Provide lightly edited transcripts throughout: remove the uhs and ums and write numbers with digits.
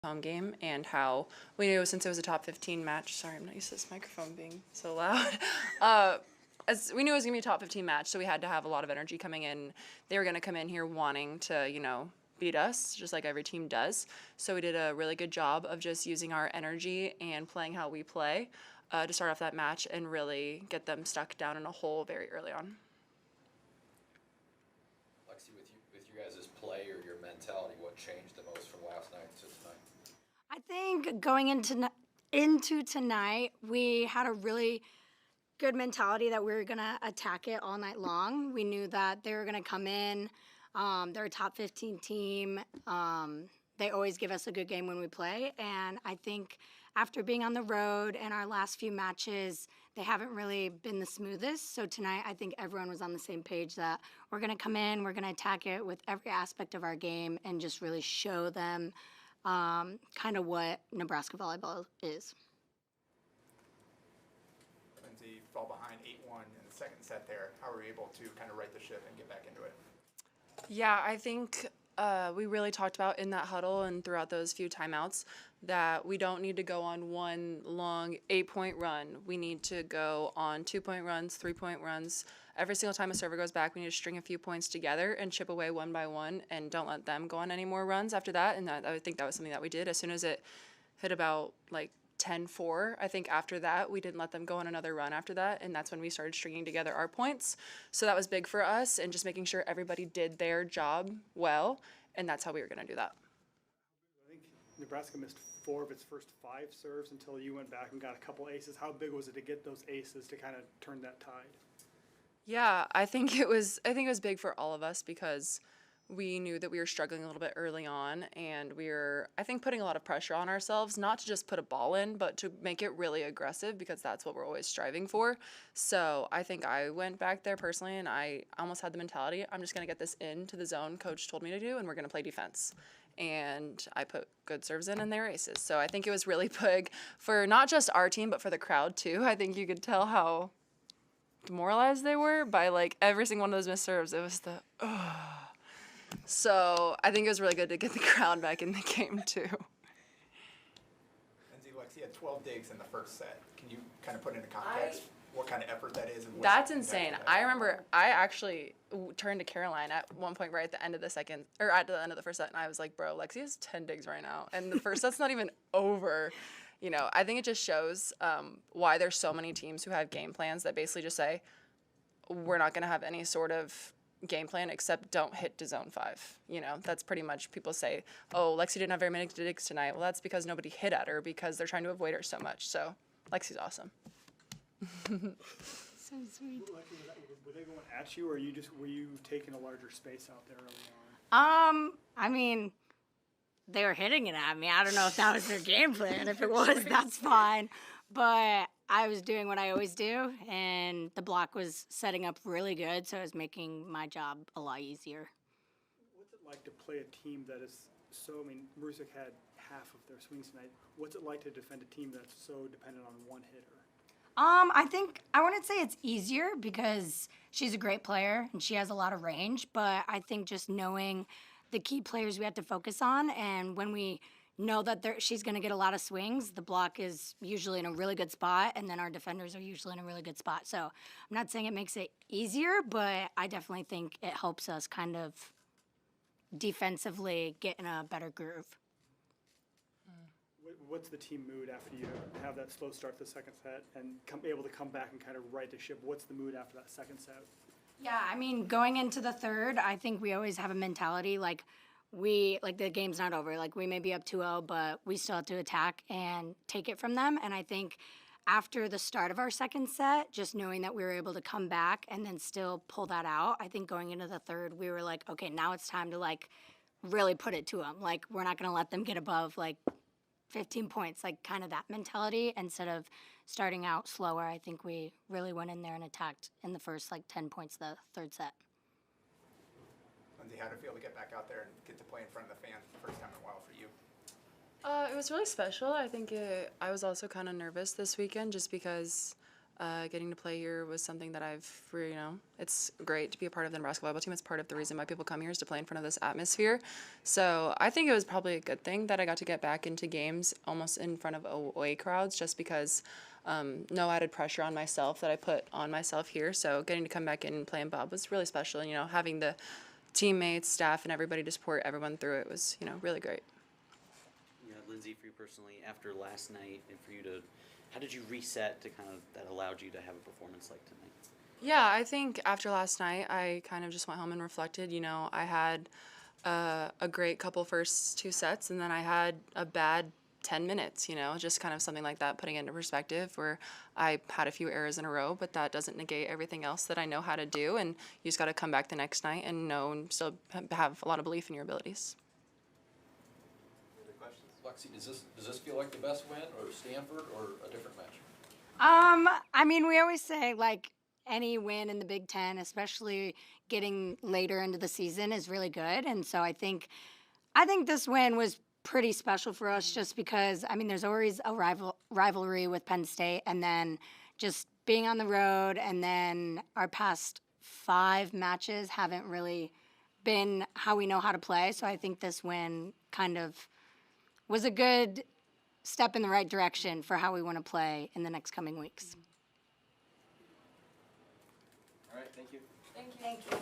home game and how we knew since it was a top 15 match. Sorry, I'm not used to this microphone being so loud. As we knew it was going to be a top 15 match, so we had to have a lot of energy coming in. They were going to come in here wanting to, beat us, just like every team does. So we did a really good job of just using our energy and playing how we play to start off that match and really get them stuck down in a hole very early on. Lexi, with you guys' play or your mentality, what changed the most from last night to tonight? I think going into tonight, we had a really good mentality that we were going to attack it all night long. We knew that they were going to come in. They're a top 15 team. They always give us a good game when we play. And I think after being on the road and our last few matches, they haven't really been the smoothest. So tonight, I think everyone was on the same page that we're going to come in, we're going to attack it with every aspect of our game and just really show them kind of what Nebraska volleyball is. Lindsay fall behind 8-1 in the second set there. How were you able to kind of right the ship and get back into it? Yeah, I think we really talked about in that huddle and throughout those few timeouts that we don't need to go on one long 8-point run. We need to go on 2-point runs, 3-point runs. Every single time a server goes back, we need to string a few points together and chip away one by one and don't let them go on any more runs after that. And I think that was something that we did. As soon as it hit about 10-4, I think after that, we didn't let them go on another run after that, and that's when we started stringing together our points. So that was big for us, and just making sure everybody did their job well, and that's how we were going to do that. I think Nebraska missed 4 of its first 5 serves until you went back and got a couple aces. How big was it to get those aces to kind of turn that tide? Yeah, I think it was big for all of us because we knew that we were struggling a little bit early on, and we were, I think, putting a lot of pressure on ourselves, not to just put a ball in, but to make it really aggressive because that's what we're always striving for. So I think I went back there personally, and I almost had the mentality, I'm just going to get this into the zone Coach told me to do, and we're going to play defense. And I put good serves in, and they were aces. So I think it was really big for not just our team, but for the crowd, too. I think you could tell how demoralized they were by, every single one of those missed serves. It was the, So I think it was really good to get the crowd back in the game too. Lindsay, Lexi had 12 digs in the first set. Can you kind of put into context what kind of effort that is? And That's insane. I remember I actually turned to Caroline at one point right at the end of the second, or at the end of the first set, and I was like, bro, Lexi has 10 digs right now. And the first set's not even over. I think it just shows why there's so many teams who have game plans that basically just say, we're not going to have any sort of game plan except don't hit to zone 5. That's pretty much, people say, oh, Lexi didn't have very many digs tonight. Well, that's because nobody hit at her because they're trying to avoid her so much. So Lexi's awesome. So sweet. Were they going at you, or were you taking a larger space out there early on? I mean, they were hitting it at me. I don't know if that was their game plan. If it was, that's fine. But I was doing what I always do, and the block was setting up really good, so it was making my job a lot easier. What's it like to play a team that is Marusic had half of their swings tonight. What's it like to defend a team that's so dependent on one hitter? I wouldn't say it's easier because she's a great player and she has a lot of range, but I think just knowing the key players we have to focus on, and when we know that she's going to get a lot of swings, the block is usually in a really good spot, and then our defenders are usually in a really good spot. So I'm not saying it makes it easier, but I definitely think it helps us kind of defensively get in a better groove. What's the team mood after you have that slow start to the second set and able to come back and kind of right the ship? What's the mood after that second set? Yeah, I mean, going into the third, I think we always have a mentality the game's not over. We may be up 2-0, but we still have to attack and take it from them. And I think after the start of our second set, just knowing that we were able to come back and then still pull that out, I think going into the third, we were like, okay, now it's time to really put it to them. We're not going to let them get above 15 points, kind of that mentality instead of starting out slower. I think we really went in there and attacked in the first 10 points of the third set. Lindsay, how did it feel to get back out there and get to play in front of the fans the first time in a while for you? It was really special. I think I was also kind of nervous this weekend just because Getting to play here was something that it's great to be a part of the Nebraska volleyball team. It's part of the reason why people come here is to play in front of this atmosphere. So I think it was probably a good thing that I got to get back into games almost in front of away crowds, just because no added pressure on myself that I put on myself here. So getting to come back in and play in Bob was really special. And, having the teammates, staff, and everybody to support everyone through it was, really great. Yeah, Lindsay, for you personally, after last night, and for you to, how did you reset to kind of that allowed you to have a performance like tonight? Yeah, I think after last night, I kind of just went home and reflected. I had a great couple first two sets, and then I had a bad 10 minutes, just kind of something like that, putting it into perspective, where I had a few errors in a row, but that doesn't negate everything else that I know how to do, and you just got to come back the next night and know and still have a lot of belief in your abilities. Other questions? Lexi, does this feel like the best win, or Stanford, or a different match? I mean, we always say, like, any win in the Big Ten, especially getting later into the season, is really good. And so I think this win was pretty special for us, just because, I mean, there's always a rivalry with Penn State, and then just being on the road, and then our past 5 matches haven't really been how we know how to play. So I think this win kind of was a good step in the right direction for how we want to play in the next coming weeks. All right, thank you. Thank you.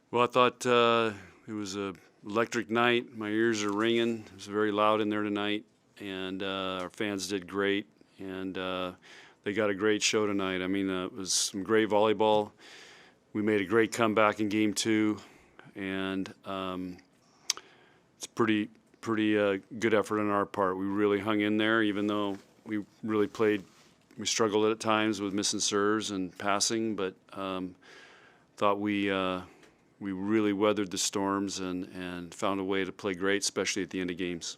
Well, I thought it was a electric night. My ears are ringing. It was very loud in there tonight, and our fans did great, and they got a great show tonight. I mean, it was some great volleyball. We made a great comeback in game 2, and it's pretty good effort on our part. We really hung in there, even though we really played. We struggled at times with missing serves and passing, but thought we really weathered the storms and found a way to play great, especially at the end of games.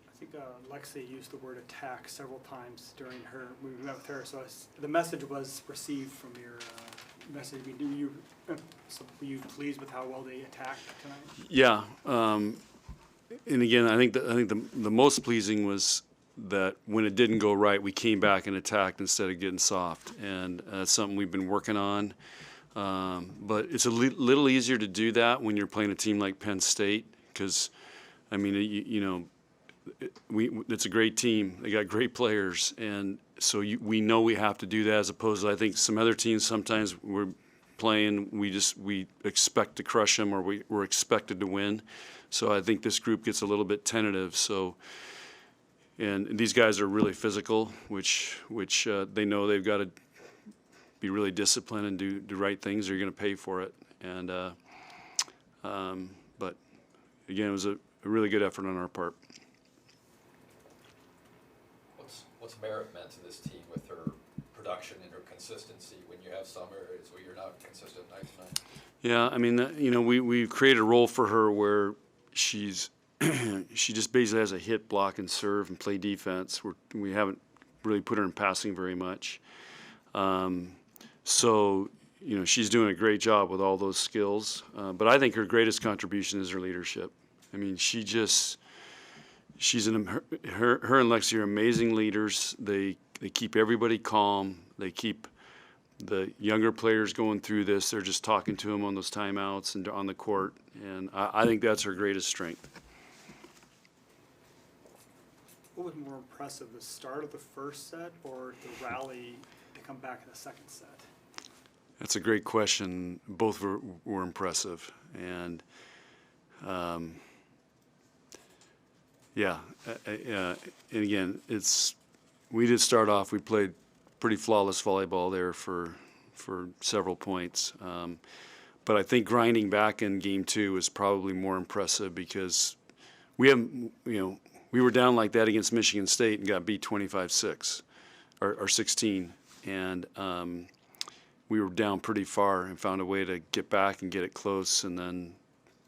I think Lexi used the word attack several times during her, when we met with her, so the message was received from your message. I mean, were you pleased with how well they attacked tonight? Yeah, and again, I think the most pleasing was that when it didn't go right, we came back and attacked instead of getting soft, and that's something we've been working on. But it's a little easier to do that when you're playing a team like Penn State, because, I mean, it's a great team. They got great players, and so we know we have to do that, as opposed to, I think, some other teams sometimes we're playing, we expect to crush them, or we're expected to win. So I think this group gets a little bit tentative. So, and these guys are really physical, which they know they've got to be really disciplined and do the right things, or you're going to pay for it. And but again, it was a really good effort on our part. What's Merritt meant to this team with her production and her consistency when you have some areas where you're not consistent night to night? Yeah, I mean, we've created a role for her where she's she just basically has a hit, block, and serve and play defense. We haven't really put her in passing very much. So, she's doing a great job with all those skills. But I think her greatest contribution is her leadership. I mean, her and Lexi are amazing leaders. They keep everybody calm. They keep the younger players going through this. They're just talking to them on those timeouts and on the court. And I think that's her greatest strength. What was more impressive, the start of the first set or the rally to come back in the second set? That's a great question. Both were impressive. And yeah, and again, we did start off, we played pretty flawless volleyball there for several points. But I think grinding back in game 2 was probably more impressive, because we were down like that against Michigan State and got beat 25-6 or 16, and we were down pretty far and found a way to get back and get it close, and then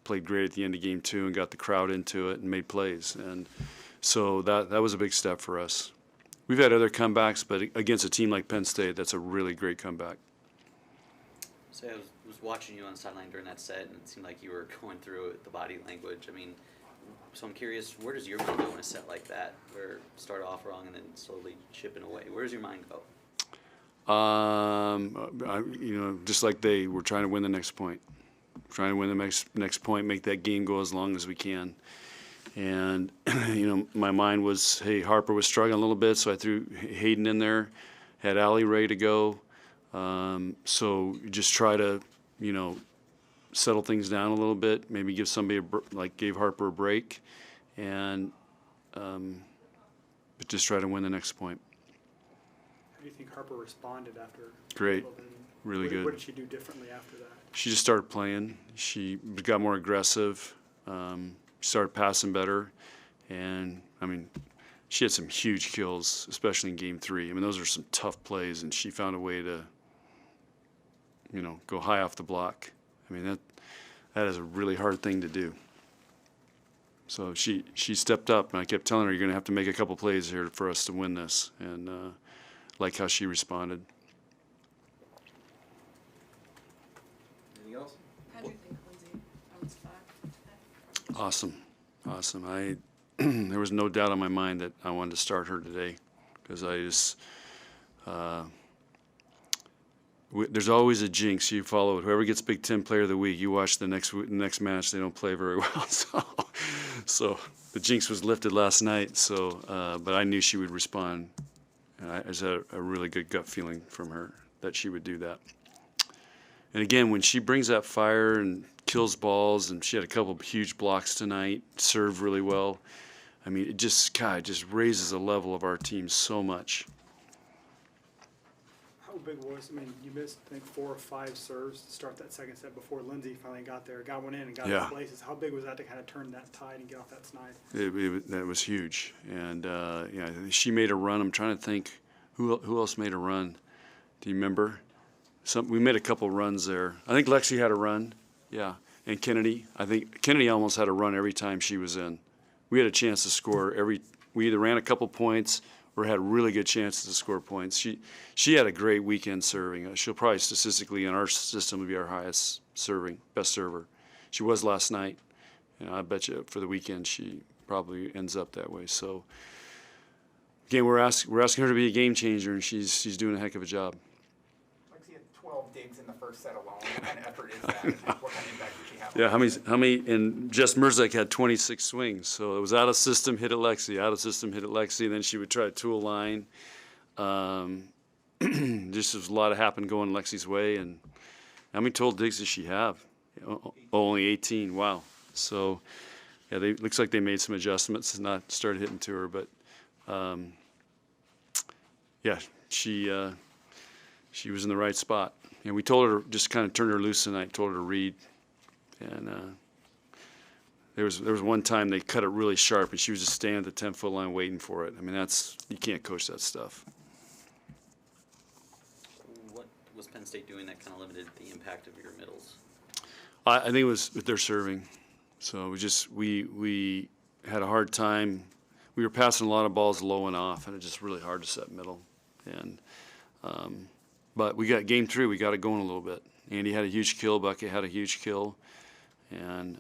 played great at the end of game 2 and got the crowd into it and made plays. And so that was a big step for us. We've had other comebacks, but against a team like Penn State, that's a really great comeback. So I was watching you on the sideline during that set, and it seemed like you were going through it, the body language. I mean, so I'm curious, where does your mind go in a set like that, where start off wrong and then slowly chipping away? Where does your mind go? Just like we're trying to win the next point. Trying to win the next point, make that game go as long as we can. And, my mind was, hey, Harper was struggling a little bit, so I threw Hayden in there, had Allie ready to go. So just try to, settle things down a little bit, maybe give somebody, gave Harper a break, and but just try to win the next point. How do you think Harper responded after? Great, really good. What did she do differently after that? She just started playing. She got more aggressive. Started passing better, and she had some huge kills, especially in game 3. Those are some tough plays, and she found a way to, go high off the block. That is a really hard thing to do. So she stepped up, and I kept telling her, you're going to have to make a couple plays here for us to win this, and like how she responded. Anything else? How do you think Lindsay bounced back? Awesome. There was no doubt in my mind that I wanted to start her today, because I just there's always a jinx. You follow it. Whoever gets Big Ten Player of the Week, you watch the next match. They don't play very well. So the jinx was lifted last night. So, but I knew she would respond. And I just had a really good gut feeling from her that she would do that. And again, when she brings that fire and kills balls, and she had a couple of huge blocks tonight, served really well. I mean, it just, God, it just raises the level of our team so much. How big was, I mean, you missed, I think, 4 or 5 serves to start that second set before Lindsay finally got there, got one in and got Yeah. it in places. How big was that to kind of turn that tide and get off that snide? That was huge. And, yeah, she made a run. I'm trying to think, who else made a run? Do you remember? We made a couple runs there. I think Lexi had a run, yeah. And Kennedy. I think Kennedy almost had a run every time she was in. We had a chance to score we either ran a couple points or had really good chances to score points. She had a great weekend serving. She'll probably statistically in our system would be our highest serving, best server. She was last night. You know, I bet you for the weekend she probably ends up that way. So again, we're asking her to be a game changer, and she's doing a heck of a job. Lexi had 12 digs in the first set alone. What kind of effort is that? And what kind of impact did she have? Yeah, how many? And Jess Merzak had 26 swings, so it was out of system, hit at Lexi, out of system, hit at Lexi, and then she would try to tool line. Just was a lot of happened going Lexi's way. And how many total digs does she have? Only 18. Wow. So yeah, looks like they made some adjustments and not started hitting to her, but yeah, she was in the right spot. And we told her, just kind of turned her loose tonight, told her to read. And there was one time they cut it really sharp, and she was just standing at the 10-foot line waiting for it. I mean, you can't coach that stuff. What was Penn State doing that kind of limited the impact of your middles? I think it was with their serving. So we had a hard time. We were passing a lot of balls low and off, and it's just really hard to set middle. And but we got game 3. We got it going a little bit. Andy had a huge kill. Bucky had a huge kill, and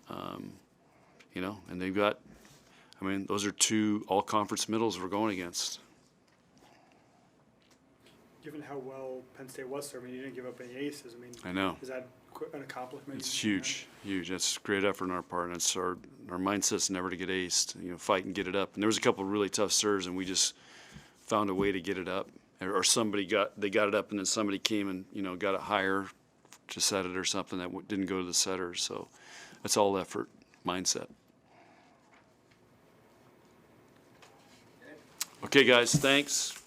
you know, and they've got. I mean, those are 2 all-conference middles we're going against. Given how well Penn State was serving, you didn't give up any aces. I mean, I know. Is that an accomplishment? It's huge, huge. That's great effort on our part, and it's our mindset's never to get aced. You know, fight and get it up. And there was a couple of really tough serves, and we just found a way to get it up. Or somebody got it up, and then somebody came and, you know, got it higher to set it or something that didn't go to the setter. So that's all effort, mindset. Okay, guys, thanks.